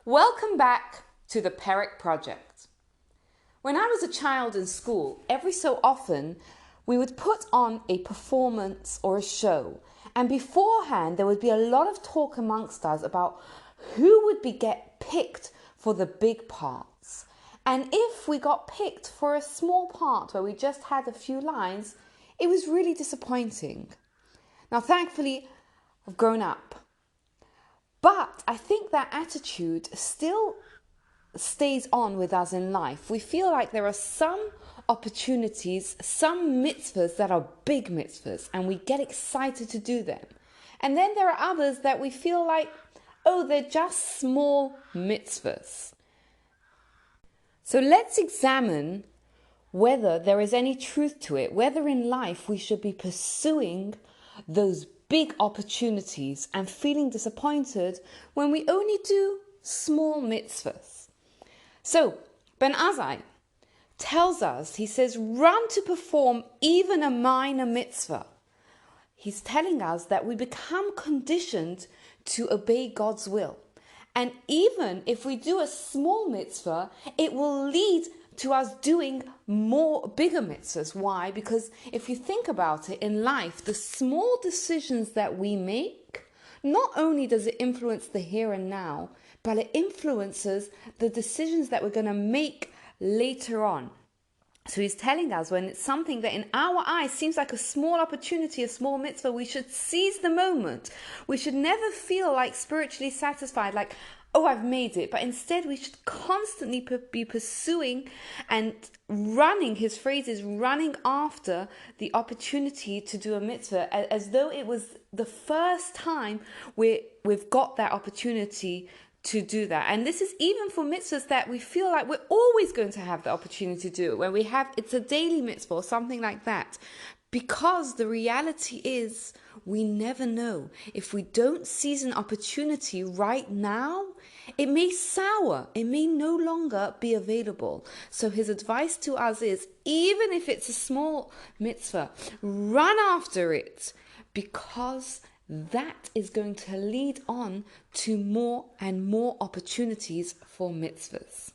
Welcome back to the Perek Project. When I was a child in school, every so often we would put on a performance or a show, and beforehand there would be a lot of talk amongst us about who would get picked for the big parts. And if we got picked for a small part where we just had a few lines, it was really disappointing. Now, thankfully, I've grown up. But I think that attitude still stays on with us in life. We feel like there are some opportunities, some mitzvahs that are big mitzvahs, and we get excited to do them. And then there are others that we feel like, oh, they're just small mitzvahs. So let's examine whether there is any truth to it, whether in life we should be pursuing those big opportunities and feeling disappointed when we only do small mitzvahs. So, Ben Azai tells us, he says, run to perform even a minor mitzvah. He's telling us that we become conditioned to obey God's will. And even if we do a small mitzvah, it will lead to us doing bigger mitzvahs. Why? Because if you think about it in life, the small decisions that we make, not only does it influence the here and now, but it influences the decisions that we're going to make later on. So he's telling us when it's something that in our eyes seems like a small opportunity, a small mitzvah, we should seize the moment. We should never feel like spiritually satisfied, like, oh, I've made it. But instead, we should constantly be pursuing and running, his phrase is running after the opportunity to do a mitzvah, as though it was the first time we've got that opportunity to do that. And this is even for mitzvahs that we feel like we're always going to have the opportunity to do, where it's a daily mitzvah or something like that. Because the reality is, we never know. If we don't seize an opportunity right now, it may sour. It may no longer be available. So his advice to us is, even if it's a small mitzvah, run after it, because that is going to lead on to more and more opportunities for mitzvahs.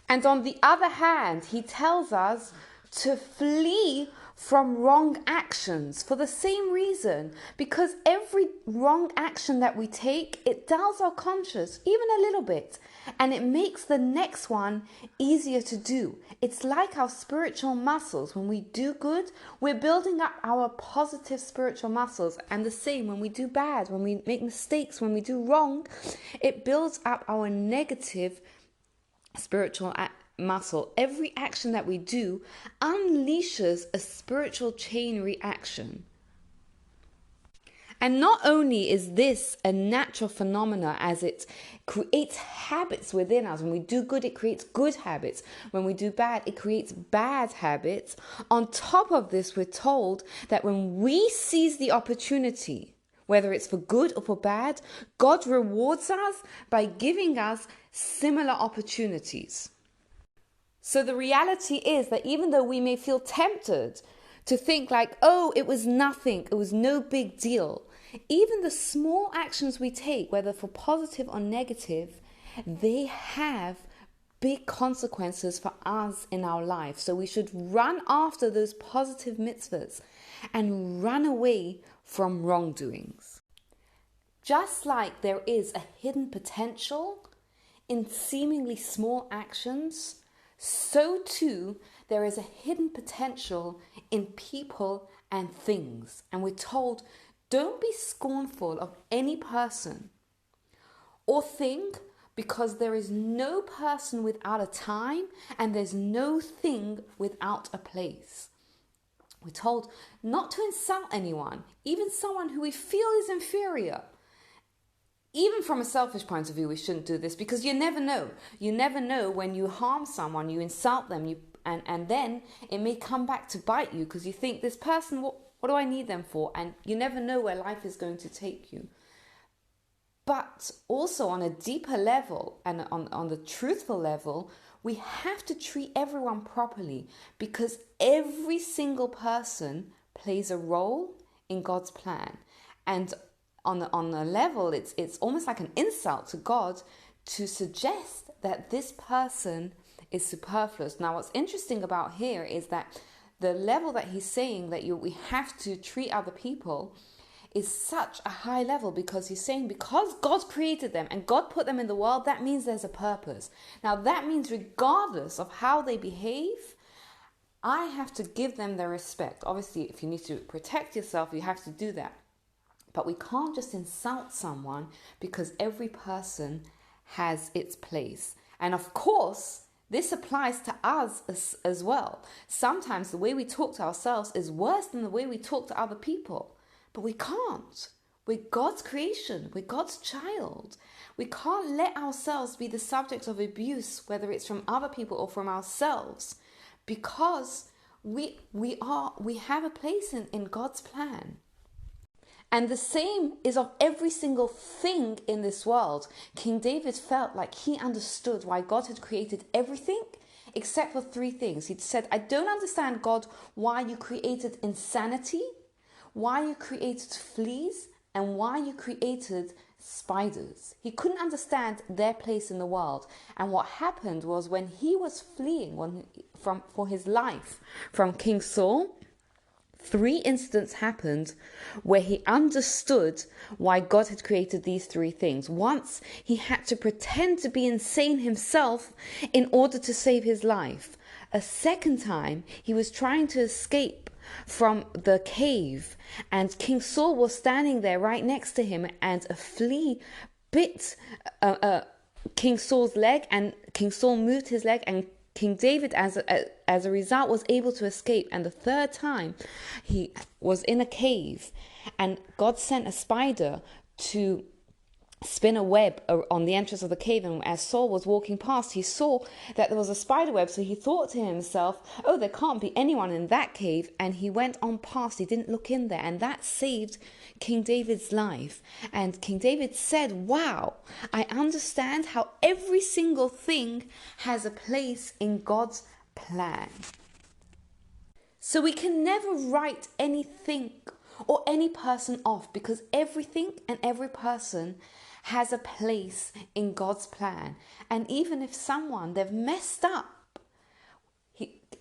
And on the other hand, he tells us to flee from wrong actions for the same reason, because every wrong action that we take, it dulls our conscience even a little bit, and it makes the next one easier to do. It's like our spiritual muscles. When we do good, we're building up our positive spiritual muscles, and the same when we do bad, when we make mistakes, when we do wrong, it builds up our negative spiritual muscle. Every action that we do unleashes a spiritual chain reaction. And not only is this a natural phenomena, as it creates habits within us. When we do good, it creates good habits. When we do bad, it creates bad habits. On top of this, we're told that when we seize the opportunity, whether it's for good or for bad, God rewards us by giving us similar opportunities. So the reality is that even though we may feel tempted to think like, oh, it was nothing, it was no big deal, even the small actions we take, whether for positive or negative, they have big consequences for us in our life. So we should run after those positive mitzvahs and run away from wrongdoings. Just like there is a hidden potential in seemingly small actions, so too there is a hidden potential in people and things. And we're told, don't be scornful of any person or thing, because there is no person without a time and there's no thing without a place. We're told not to insult anyone, even someone who we feel is inferior. Even from a selfish point of view, we shouldn't do this, because you never know. You never know when you harm someone, you insult them, and then it may come back to bite you, because you think, this person, what do I need them for? And you never know where life is going to take you. But also on a deeper level and on the truthful level, we have to treat everyone properly, because every single person plays a role in God's plan. And on a level, it's almost like an insult to God to suggest that this person is superfluous. Now, what's interesting about here is that the level that he's saying that we have to treat other people is such a high level, because he's saying because God created them and God put them in the world, that means there's a purpose. Now, that means regardless of how they behave, I have to give them their respect. Obviously, if you need to protect yourself, you have to do that. But we can't just insult someone, because every person has its place. And of course, this applies to us as well. Sometimes the way we talk to ourselves is worse than the way we talk to other people. But we can't. We're God's creation. We're God's child. We can't let ourselves be the subject of abuse, whether it's from other people or from ourselves, because we have a place in God's plan. And the same is of every single thing in this world. King David felt like he understood why God had created everything except for three things. He'd said, I don't understand, God, why you created insanity, why you created fleas, and why you created spiders. He couldn't understand their place in the world. And what happened was, when he was fleeing for his life from King Saul, 3 incidents happened where he understood why God had created these 3 things. Once, he had to pretend to be insane himself in order to save his life. A second time, he was trying to escape from the cave, and King Saul was standing there right next to him, and a flea bit King Saul's leg, and King Saul moved his leg, and King David, as a result, was able to escape. And the third time, he was in a cave, and God sent a spider to spin a web on the entrance of the cave. And as Saul was walking past, he saw that there was a spider web. So he thought to himself, oh, there can't be anyone in that cave. And he went on past. He didn't look in there. And that saved King David's life. And King David said, wow, I understand how every single thing has a place in God's plan. So we can never write anything or any person off, because everything and every person has a place in God's plan. And even if they've messed up,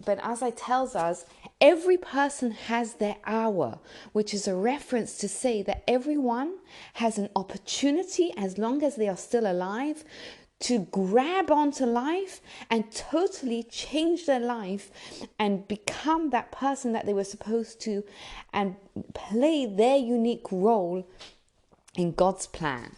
but as it tells us, every person has their hour, which is a reference to say that everyone has an opportunity, as long as they are still alive, to grab onto life and totally change their life and become that person that they were supposed to, and play their unique role in God's plan.